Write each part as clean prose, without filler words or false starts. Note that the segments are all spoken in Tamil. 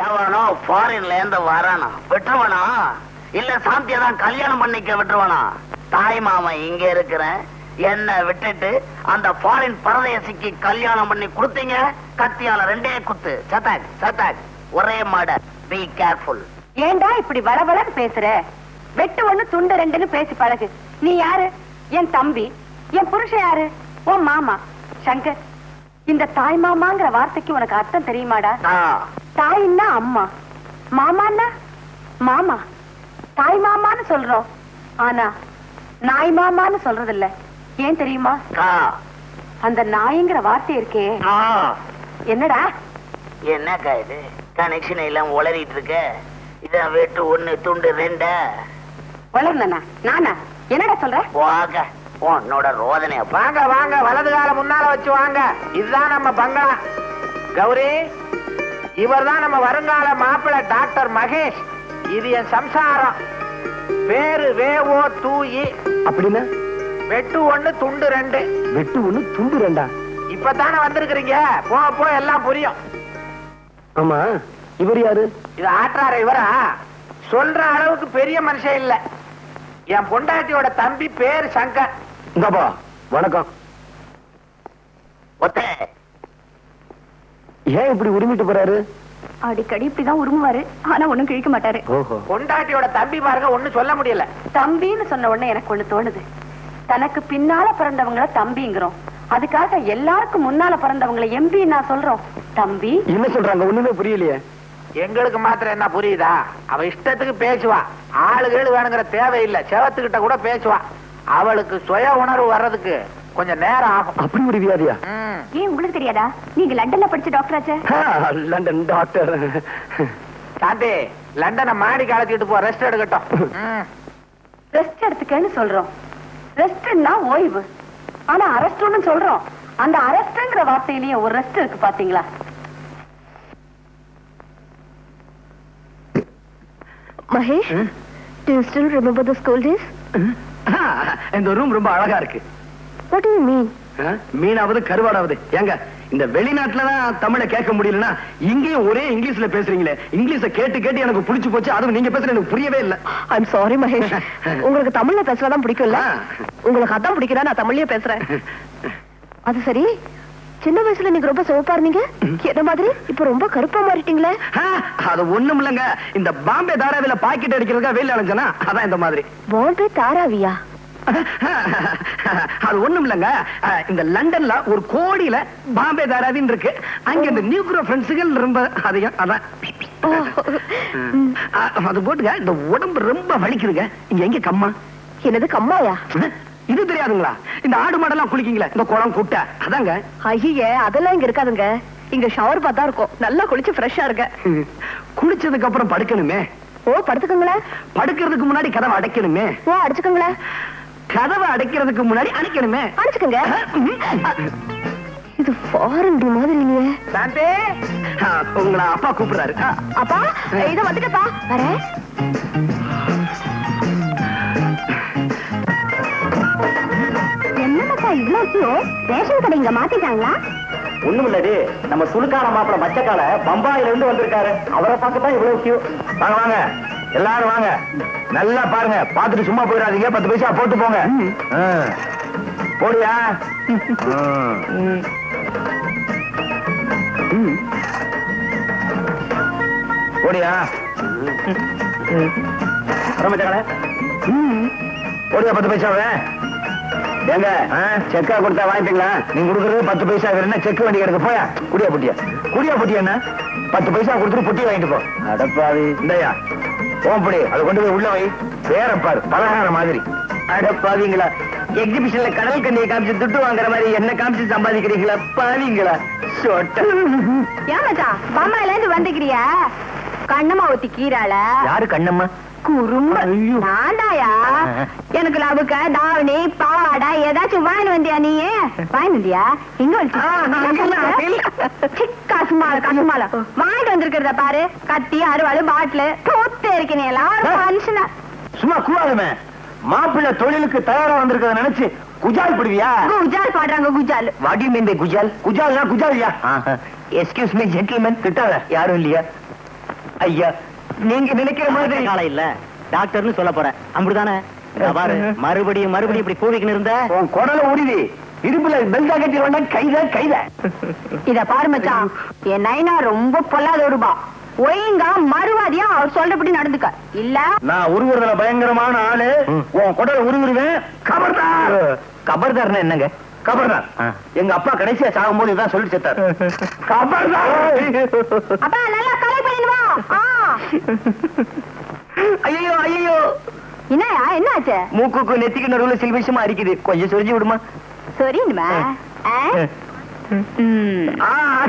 எவனோ ஃபாரின்ல இருந்து வரானா விட்டுருவானா இல்ல சாந்தியை தான் கல்யாணம் பண்ணிக்க விட்டுருவானா? தாய் மாமன் இங்க இருக்கிறேன், என்ன விட்டுட்டு அந்த ஃபாரின் பரதேசிக்கு கல்யாணம் பண்ணி கொடுத்தீங்க, கத்தியால 2 குத்து. சட்டாக் சட்டாக் ஒரே மாட. Be careful. ஏண்டா இப்படி வளவளன்னு பேசுற? வெட்டு 1 துண்டு 2ன்னு பேசி பழகு. நீ யாரு? என் தம்பி. என் புருஷன் யாரு? உன் மாமா சங்கர். இந்த தாய் மாமாங்கிற வார்த்தைக்கு உனக்கு அர்த்தம் தெரியுமாடா? தாயின்னா அம்மா, மாமான்னா மாமா. தாய் மாமான்னு சொல்றோம், ஆனா நாய் மாமான்னு சொல்றது இல்ல. ஏன் தெரியுமா? அந்த நாய்ங்கிற வார்த்தை இருக்கே. என்னடா என்னக்கா இது? கனெக்ஷன் எல்லாம் உளறிட்டு இருக்க. இதான் வெட்டு 1 துண்டு 2. வளர்ந்தனா நானா? என்னடா சொல்ற? வாங்க உன்னோட ரோதனை. வாங்க வாங்க, வலது கால முன்னால வச்சு வாங்க. இதுதான் நம்ம பங்களா. கௌரி, இவர் தான் நம்ம வருங்கால மாப்பிள்ளை டாக்டர் மகேஷ். இது என் சம்சாரம். பேரு வேவோ தூயி. அப்படின்னா வெட்டு 1 துண்டு 2. வெட்டு 1 துண்டு 2. இப்பதானே வந்திருக்கிறீங்க, போ எல்லாம் புரியும். ஆமா, இவர் யாரு? இது ஆற்றார இவரா? சொல்ற அளவுக்கு பெரிய மனுஷன் இல்ல. என் பொண்டாட்டியோட தம்பி பேர் சங்கர். இந்தப்பா வணக்கம். ஏன் இப்படி உரிமிட்டு போறாரு? அடிக்கடி இப்படிதான் உருமுவாரு, ஆனா ஒண்ணும் கிழிக்க மாட்டாரு. பொண்டாட்டியோட தம்பி பாருங்க, ஒண்ணும் சொல்ல முடியல. தம்பின்னு சொன்ன உடனே எனக்கு ஒண்ணு தோணுது. தனக்கு பின்னால பிறந்தவங்கள தம்பிங்கிறோம், அதுக்காக எல்லாருக்கும் முன்னால பிறந்தவங்களை எம்பி நான் சொல்றோம். தம்பி என்ன சொல்றாங்க? ஒண்ணுமே புரியலையே. எங்களுக்கு மாத்திரம் என்ன புரியுதா? அவ இஷ்டத்துக்கு பேசுவா. ஆளுகள் வேணுங்கிற தேவையில்லை. செவத்துக்கிட்ட கூட பேசுவா. அவளுக்கு சுய உணர்வு வர்றதுக்கு கொஞ்சம் நேரம் ஆகும். அப்படி ஒரு வியாதியா? ஏன் உங்களுக்கு தெரியாதா? நீங்க லண்டன்ல படிச்ச டாக்டர் ஆச்சே. London doctor. சாந்தி, லண்டனை மாடி கலத்திட்டு போ, ரெஸ்ட் எடுக்கட்டும். ரெஸ்ட் எடுத்துக்கன்னு சொல்றோம். ரெஸ்ட்னா ஓய்வு, ஆனா அரெஸ்ட்னு சொல்றோம். அந்த அரெஸ்ட்ங்கிற வார்த்தையிலேயே ஒரு ரெஸ்ட் இருக்கு பாத்தீங்களா? Mahesh, do you still remember the school days? இந்த ரூம் ரொம்ப அழகா இருக்கு. What do you mean? மீனாவது கருவாடாவது. ஏங்க, இந்த வெளிநாட்டுலதான் தமிழை கேட்க முடியலன்னா இங்கேயும் ஒரே இங்கிலீஷ்ல பேசுறீங்களே. இங்கிலீஷ கேட்டு கேட்டு எனக்கு புடிச்சு போச்சு. அதுவும் நீங்க பேசுறது எனக்கு புரியவே இல்ல. I'm sorry Mahesh. உங்களுக்கு தமிழ்ல பேசுறதான் பிடிக்கும்ல? உங்களுக்கு அதான் பிடிக்குதா நான் தமிழ்லயே பேசுறேன். அது சரி, சின்ன வயசுல நீங்க ரொம்ப சிவப்பா இருந்தீங்க, என்ன மாதிரி இப்ப ரொம்ப கருப்பா மாறிட்டீங்களே? அது ஒண்ணும் இல்லங்க, இந்த பாம்பே தாராவில பாக்கெட் அடிக்கிறதுக்கா வெயில் அலைஞ்சனா, அதான் இந்த மாதிரி. பாம்பே தாராவியா? அது ஒண்ணும் இல்லங்க, இந்த லண்டன்ல ஒரு கோடியில பாம்பே தாராவின்னு இருக்கு. அங்க இந்த நியூக்ரோ ஃப்ரெண்ட்ஸுகள் ரொம்ப அதிகம். அதான் அது போட்டுங்க. இந்த உடம்பு ரொம்ப வலிக்குதுங்க. இங்க எங்க கம்மா? என்னது கம்மாயா? இது தெரியாதுங்களா? இந்த ஆடு மாடெல்லாம் குளிக்கீங்களா, இந்த குளம் குட்டை, அதாங்க. ஐயே, அதெல்லாம் இங்க இருக்காதுங்க. இங்க ஷவர் பார்த்தா இருக்கும். நல்லா குளிச்சு ஃப்ரெஷ்ஷா இருக்க. குளிச்சதுக்கு அப்புறம் படுக்கணுமே. ஓ, படுத்துக்கங்களேன். படுக்கிறதுக்கு முன்னாடி கதவை அடைக்கணுமே. ஓ, அடிச்சுக்கங்களேன். கதவை அடைக்கிறதுக்கு முன்னாடி அடைக்கணுமே. அடிச்சுக்கங்க. இது ஃபாரின் மாதிரி இல்லையே. சாந்தி, உங்களை அப்பா கூப்பிடுறாரு. அப்பா, இத வந்துட்டப்பா, வரேன். என்னப்பா இவ்வளவு ரேஷன் கடை இங்க மாத்திட்டாங்களா? ஒண்ணும் இல்லது, நம்ம சுலுக்கான மாப்பிள மச்சக்கால பம்பாயில இருந்து வந்திருக்காரு. அவரை பார்க்கத்தான் இவ்வளவு கியூ. வாங்க வாங்க, எல்லாரும் வாங்க. நல்லா பாருங்க, பாத்துட்டு சும்மா போயிடாதீங்க. 10 பைசா போட்டு போங்க. போடியா? போடியா? மச்சக்கால போடியா 10 பைசாவே? ஏங்க, செக்கா கொடுத்தா வாங்கிட்டீங்களா? நீங்க கொடுக்கறது 10 பைசா. வேற செக் வண்டி கிடக்கு. போயா குடியா பொட்டியா? குடியா பொட்டியா? என்ன 10 பைசா கொடுத்துட்டு பொட்டி வாங்கிட்டு போ. அடப்பாவி, இந்தயா ஓம்படி, அதை கொண்டு போய் உள்ள வை. வேற பாரு, பலகார மாதிரி. அடப்பாவீங்களா, எக்ஸிபிஷன்ல கடல் கண்ணியை காமிச்சு துட்டு வாங்குற மாதிரி என்ன காமிச்சு சம்பாதிக்கிறீங்களா பாவீங்களா? ஏமாச்சா மாமால இருந்து வந்துக்கிறியா? கண்ணம்மா ஊத்தி கீராள. யாரு கண்ணம்மா? குறும்ப நான்டாயா. எனக்கு லவுக்க தாவணி பாவாடா ஏதாச்சும் வாங்கி வந்தியா? நீ வாங்கி வந்தியா? எங்க கசுமால கசுமால வாங்கிட்டு வந்திருக்கிறத பாரு. கத்தி, அருவாள், பாட்டிலு தோத்து இருக்கீங்க எல்லாரும் மனுஷனா. சும்மா கூடாதுமே. மாப்பிள்ளை தொழிலுக்கு தயாரா வந்திருக்கிறத நினைச்சு குஜால் பிடிவியா? குஜால் பாடுறாங்க. குஜால் வாட் யூ மீன் பை குஜால்? குஜால்னா குஜாலியா? எஸ்கியூஸ் மீ ஜென்டில்மேன், திட்டாத. யாரும் இல்லையா? ஐயா நீங்க நினைக்கிற மாதிரி காலம் இல்ல டாக்டர்னு சொல்ல போறேன் அப்படிதானே பாரு மறுபடியும் மறுபடியும் இப்படி கூவிக்கின்னு இருந்த உன் குடல உறுதி இடுப்புல பெல்டா கட்டி வேண்டா கைத இத பாரு மச்சான், என் நைனா ரொம்ப பொல்லாத ரூபா. ஒழுங்கா மறுவாதியா அவர் சொல்றபடி நடந்துக்க. இல்ல நான் உருவுறதுல பயங்கரமான ஆளு. உன் குடல உருவுருவேன். கபர்தார். கபர்தார்னா என்னங்க? கபர்தார் எங்க அப்பா கடைசியா சாகும் போது இதான் சொல்லி செத்தாரு. கபர்தார். அப்பா நல்லா கலை பண்ணிடுவா. ஐயோ ஐயோ என்னயா என்னாச்சு? மூக்குக்கு நெத்திக்கு நடுவுல சில்விஷமா அரிக்குது, கொஞ்சம் சொரிஞ்சு விடுமா? சரிமா.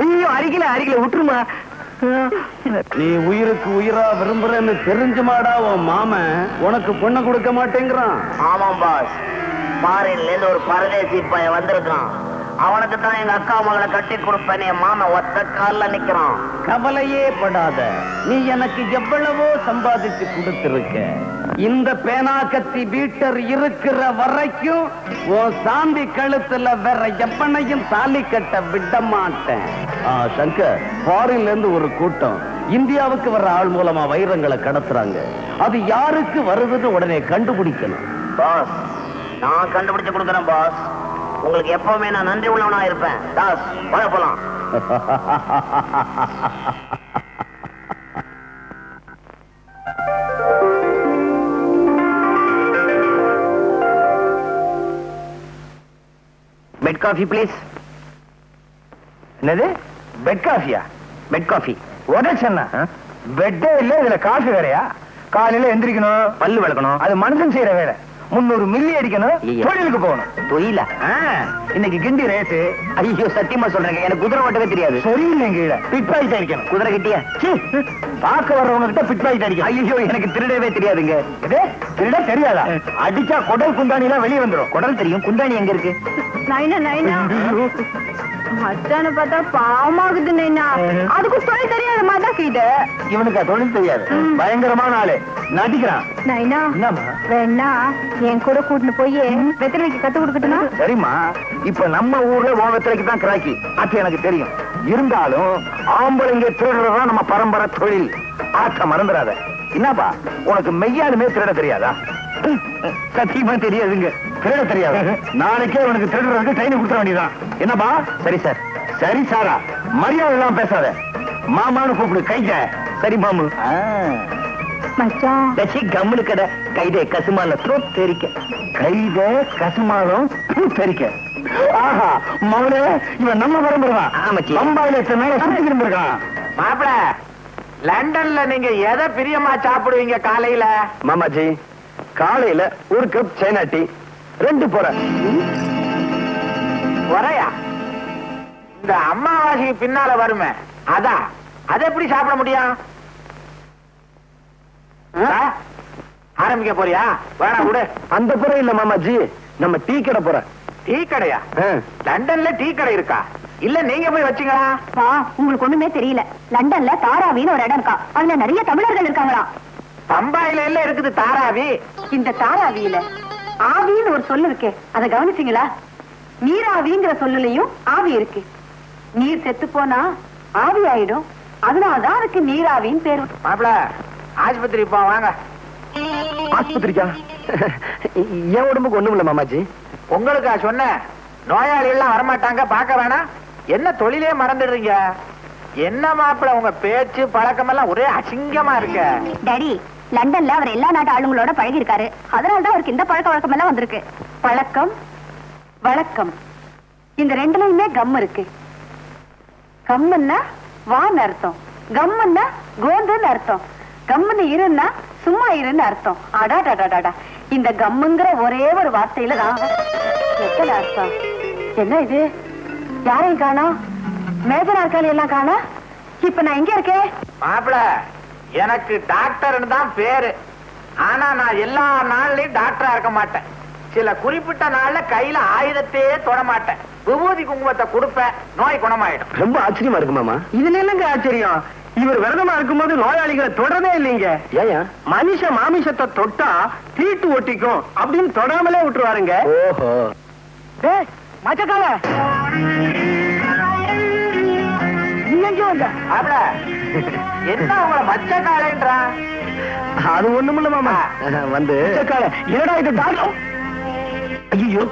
ஐயோ அரிக்கல விட்டுருமா. நீ உயிருக்கு உயிரா விரும்புறன்னு தெரிஞ்சுமாடா உன் மாமன் உனக்கு பொண்ணு கொடுக்க மாட்டேங்கிறான். ஆமாம் பாஸ், ஃபாரின்ல இருந்து ஒரு பரதேசி பையன் வந்திருக்கான். அவனுக்கு தான் எங்க அக்கா மகளை கட்டி கொடுப்பேன். என் மாமன் ஒத்த கால்ல நிக்கிறான். கவலையே படாத, நீ எனக்கு எவ்வளவோ சம்பாதிச்சு கொடுத்திருக்க. இந்த பேனாக்கத்தி பீட்டர் இருக்கிற வரைக்கும் உன் சாந்தி கழுத்துல வேற எவனையும் தாலி கட்ட விட மாட்டேன். சங்கர், ஃபாரின்ல இருந்து ஒரு கூட்டம் இந்தியாவுக்கு வர்ற ஆள் மூலமா வைரங்களை கடத்துறாங்க. அது யாருக்கு வருதுன்னு உடனே கண்டுபிடிக்கணும். பாஸ், நான் கண்டுபிடிச்சு கொடுக்கறேன் பாஸ். உங்களுக்கு எப்பவுமே நான் நன்றி உள்ளவனா இருப்பேன். தாஸ், வாங்க போலாம். Bed coffee please. என்னது பெட் காஃபியா? பெட் காஃபி உடச்சா பெட்டே இல்ல, இதுல காஃபி வேறையா? காலையில எந்திரிக்கணும், பல்லு விளக்கணும், அது மனுஷன் செய்யற வேலை. 300 மில்லி அடிக்கணும், தொழிலுக்கு போகணும். தொழில இன்னைக்கு கிண்டி ரேட்டு. ஐயோ சத்தியமா சொல்றேங்க, எனக்கு குதிரை ஓட்டவே தெரியாது. சரியில்லைங்க, பிட் பாக்கெட் அடிக்கணும். குதிரை கிட்டியா பார்க்க வர்றவங்க கிட்ட பிட் பாக்கெட் அடிக்கணும். ஐயோ எனக்கு திருடவே தெரியாதுங்க. திருட தெரியாதா? அடிச்சா குடல் குந்தாணி எல்லாம் வெளியே வந்துடும். குடல் தெரியும், குந்தாணி எங்க இருக்கு? நைனா நைனா மச்சான பார்த்தா பாவமாகுது நைனா. அதுக்கு தொழில் தெரியாத மாதிரி இது. இவனுக்கு தொழில் தெரியாது, பயங்கரமான ஆளு, நடிக்கிறான். நைனா வேணா என் கூட கூட்டிட்டு போய் வெத்தலைக்கு கத்து கொடுக்கட்டுமா? சரிம்மா, இப்ப நம்ம ஊர்ல உன் வெத்தலைக்கு தான் கிராக்கி, அது எனக்கு தெரியும். இருந்தாலும் ஆம்பளைங்க திருடுறதுதான் நம்ம பரம்பரை தொழில். ஆற்ற மறந்துடாத. என்னப்பா உனக்கு மெய்யாலுமே திருட தெரியாதா? சத்தியமா தெரியாதுங்க. திருட தெரியாது, நாளைக்கே உனக்கு திருடுறதுக்கு ட்ரைனிங் கொடுத்துட வேண்டியதான். என்னப்பா? சரி சார். சரி சாரா, மரியாதை எல்லாம் பேசாத. மாமான்னு கூப்பிடு. கைத. சரி மாமு. மச்சான் கம்முனு கடை. கைதே கசுமால தெரிக்க. கைதே கசுமாலம் தெரிக்க. ஆஹா மௌனே, இவன் நம்ம பரம்பரைதான். பம்பாயில எத்தனை நாள சுத்தி இருந்திருக்கான். மாப்பிள, லண்டன்ல நீங்க எதை பிரியமா சாப்பிடுவீங்க காலையில? மாமாஜி, காலையில ஒரு கப் சைனா டீ, 2 போற. வரையா இந்த அம்மாவாசைக்கு பின்னால வருமே, அதான் அதை எப்படி சாப்பிட முடியும்? ஆரம்பிக்க போறியா? வேணா விடு. அந்த புற இல்ல மாமாஜி, நம்ம டீ கடை போற. டீ கடையா? லண்டன்ல டீ கடை இருக்கா? இல்ல நீங்க போய் வச்சுங்களா? உங்களுக்கு ஒண்ணுமே தெரியல. லண்டன்ல தாராவின்னு ஒரு இடம் இருக்கா, அதுல நிறைய தமிழர்கள் இருக்காங்களா. பம்பாயில எல்லாம் இருக்குது தாராவி. இந்த தாராவியில ஆவின்னு ஒரு சொல்லு இருக்கு, அதை கவனிச்சீங்களா? நீராவிங்கிற சொல்லுலயும் ஆவி இருக்கு. நீர் செத்து போனா ஆவி ஆயிடும், அதனாலதான் அதுக்கு நீராவின்னு பேரு. மாப்பிள, ஆஸ்பத்திரி போ வாங்க. ஆஸ்பத்திரிக்கா? என் உடம்புக்கு ஒண்ணும் இல்ல மாமாஜி. உங்களுக்கா சொன்ன? நோயாளி எல்லாம் வரமாட்டாங்க, பார்க்க வேணாம். என்ன தொழிலே மறந்துடுறீங்க? என்ன மாப்பிள, உங்க பேச்சு பழக்கம் எல்லாம் ஒரே அசிங்கமா இருக்க. டாடி, லண்டன்ல அவர் எல்லா நாட்டு ஆளுங்களோட பழகி இருக்காரு, அதனாலதான் அவருக்கு இந்த பழக்க வழக்கம் எல்லாம் வந்திருக்கு. பழக்கம் வழக்கம் இந்த ரெண்டுலயுமே கம் இருக்கு. கம்முன்னா வான்னு அர்த்தம், கம்முன்னா கோந்துன்னு அர்த்தம், கம்முன்னு இருன்னா சும்மா இருன்னு அர்த்தம். அடாடாடாடா, இந்த கம்முங்கிற ஒரே ஒரு வார்த்தையில தான் எத்தனை அர்த்தம். என்ன இது, யாரையும் காணோம், மேஜ நாற்காலி எல்லாம் காணோம். இப்ப நான் எங்க இருக்கேன்? மாப்பிள, எனக்கு டாக்டர்னு தான் பேரு. ஆனா நான் எல்லா நாள்லயும் டாக்டரா இருக்க மாட்டேன். சில குறிப்பிட்ட நாள்ல கையில ஆயுதத்தையே தொட மாட்டேன். விபூதி குங்குமத்தை கொடுப்பேன், நோய் குணமாயிடும். ரொம்ப ஆச்சரியமா இருக்கு மாமா. இதுல இல்லங்க ஆச்சரியம், இவர் விரதமா இருக்கும்போது நோயாளிகளை தொடரதே இல்லைங்க. ஏயா? மனுஷ மாமிசத்தை தொட்டா தீட்டு ஒட்டிக்கும் அப்படின்னு தொடாமலே விட்டுருவாருங்க. ஓஹோ. மச்சக்கால நீ எங்க வாங்க. மாப்பிள என்ன உங்களை மச்ச காலைன்றா? அது ஒண்ணுமில்ல மாமா. வந்து என்னடா இது டாக்டர்? ஐயோ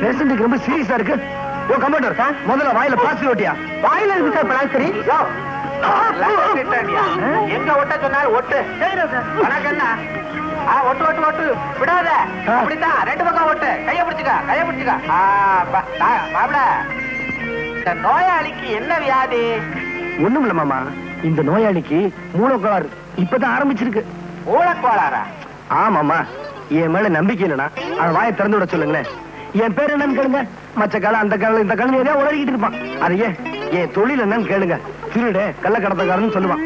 பேஷண்ட்டுக்கு ரொம்ப சீரியஸா இருக்கு. ஓ கமாண்டர் முதல்ல வாயில பிளாஸ்டிக் ஓட்டியா? வாயில இருக்கு சார் பிளாஸ்டிக். எங்க ஒட்ட சொன்னாலும் ஒட்டு. உனக்கு என்ன? ஒட்டு ஒட்டு ஒட்டு விடாத. அப்படித்தான் ரெண்டு பக்கம் ஒட்டு. கைய பிடிச்சுக்க கைய பிடிச்சுக்க. மாப்பிள இந்த நோயாளிக்கு என்ன வியாதி? ஒண்ணுமில்ல மாமா, இந்த நோயாளிக்கு மூலக்கோளாறு இப்பதான் ஆரம்பிச்சிருக்கு. மூலக்கோளாரா? ஆமாமா, என் மேல நம்பிக்கை இல்லைனா அவன் வாயை திறந்து விட சொல்லுங்களேன். என் பேர் என்னன்னு கேளுங்க. மச்ச காலம் அந்த காலம் இந்த காலம் ஏதாவது உளறிக்கிட்டு இருப்பான். அதையே என் தொழில் என்னன்னு கேளுங்க. திருடு கள்ளக்கடத்தக்காரன்னு சொல்லுவான்.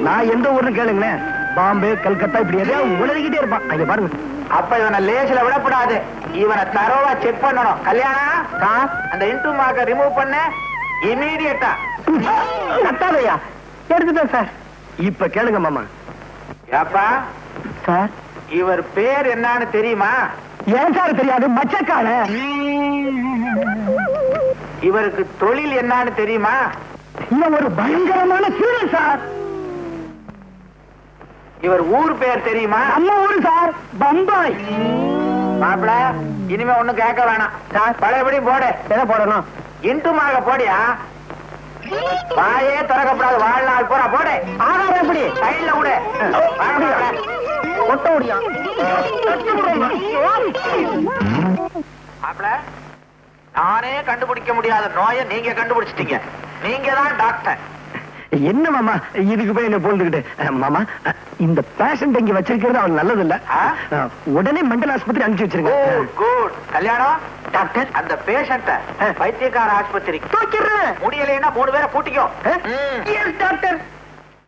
நான் எந்த ஊர்னு கேளுங்களேன். பாம்பே கல்கத்தா இப்படி எதையாவது உளறிக்கிட்டே இருப்பான். அங்க பாருங்க. அப்ப இவனை லேசில விடக்கூடாது. இவனை தரோவா செக் பண்ணணும். கல்யாணம் அந்த இன்டு மார்க்க ரிமூவ் பண்ண இமீடியட்டா. கத்தாதையா எடுத்துட்டேன் சார். இப்ப கேளுங்க மாமா. ஏப்பா சார் இவர் பேர் என்னன்னு தெரியுமா? ஏன் சார் தெரியாது? மச்சக்கால. இவருக்கு தொழில் என்னன்னு தெரியுமா? இவன் ஒரு பயங்கரமான திருடன் சார். இவர் ஊர் பேர் தெரியுமா? நம்ம ஊரு சார், பம்பாய். மாப்பிள இனிமே ஒண்ணும் கேட்க வேணாம் சார். பழையபடி போடு. எதை போடணும்? இன்டுமாக போடியா. வாயே திறக்கப்படாது வாழ்நாள் பூரா போடு. ஆதாரம் எப்படி? சைட்ல விடு. ஒட்ட முடியும். மாப்பிள நானே கண்டுபிடிக்க முடியாத நோயை நீங்க கண்டுபிடிச்சிட்டீங்க. நீங்க தான் டாக்டர். என்ன மாமா இதுக்கு போய் என்ன போந்துக்கிட்டு? மாமா இந்த பேஷண்ட் இங்க வச்சிருக்கிறது அவன் நல்லது இல்ல. உடனே மெண்டல் ஆஸ்பத்திரி அனுப்பிச்சு வச்சிருங்க. குட். கல்யாணம் டாக்டர் அந்த பேஷண்ட பைத்தியக்கார ஆஸ்பத்திரிக்கு முடியலைன்னா 3 பேரை கூட்டிக்கோ. டாக்டர்